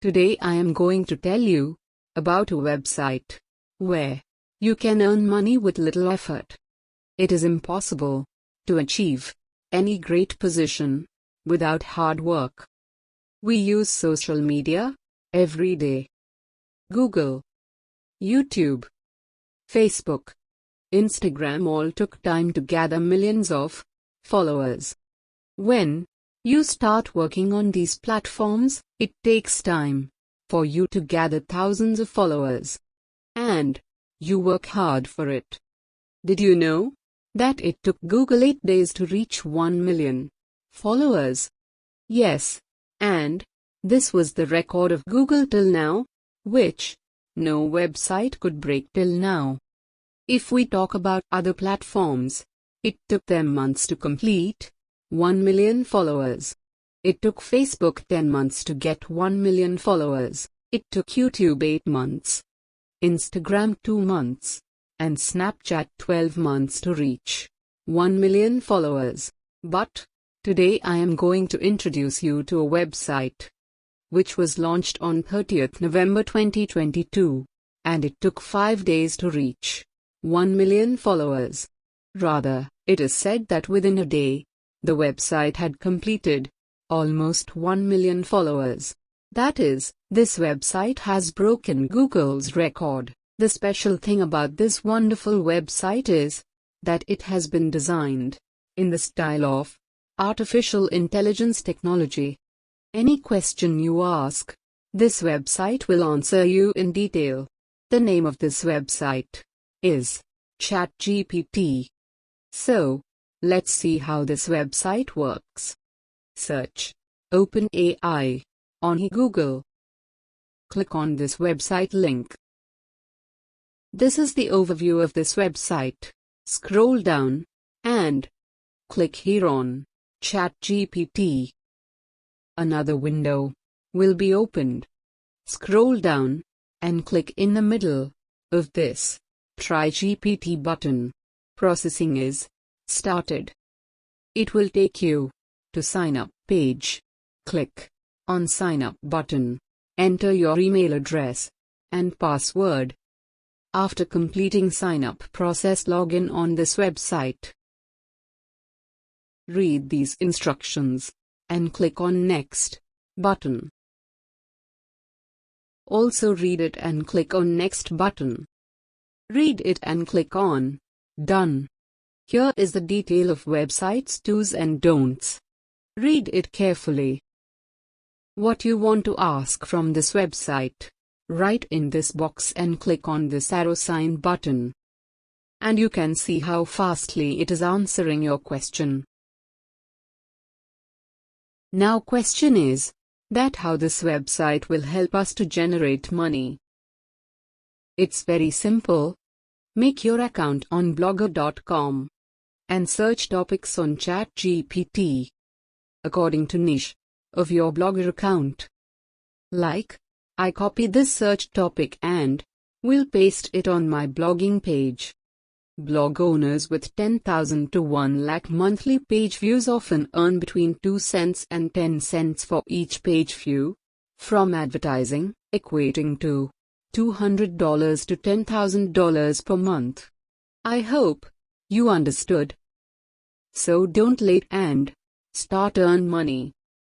Today I am going to tell you about a website where you can earn money with little effort. It is impossible to achieve any great position without hard work. We use social media every day. Google, YouTube, Facebook, Instagram all took time to gather millions of followers. When you start working on these platforms, it takes time for you to gather thousands of followers. And you work hard for it. Did you know that it took Google 8 days to reach 1 million followers? Yes, and this was the record of Google till now, which no website could break till now. If we talk about other platforms, it took them months to complete 1 million followers. It took Facebook 10 months to get 1 million followers. It took YouTube 8 months, Instagram 2 months, and Snapchat 12 months to reach 1 million followers. But today I am going to introduce you to a website which was launched on 30th November 2022, and it took 5 days to reach 1 million followers. Rather, it is said that within a day, the website had completed almost 1 million followers. That is, this website has broken Google's record. The special thing about this wonderful website is that it has been designed in the style of artificial intelligence technology. Any question you ask, this website will answer you in detail. The name of this website is ChatGPT. So, let's see how this website works. Search openai on Google. Click on this website link. This is the overview of this website. Scroll down and click here on ChatGPT. Another window will be opened. Scroll down and click in the middle of this Try GPT button. Processing is started. It will take you to sign up page. Click on sign up button. Enter your email address and password. After completing sign up process, log in on this website. Read these instructions and click on next button. Also read it and click on next button. Read it and click on done. Here is the detail of website's do's and don'ts. Read it carefully. What you want to ask from this website, write in this box and click on this arrow sign button. And you can see how fastly it is answering your question. Now question is that how this website will help us to generate money. It's very simple. Make your account on blogger.com and search topics on ChatGPT according to niche of your Blogger account. Like, I copy this search topic and will paste it on my blogging page. Blog owners with 10,000 to 1 lakh monthly page views often earn between 2 cents and 10 cents for each page view from advertising, equating to $200 to $10,000 per month. I hope you understood. So don't late and start earn money.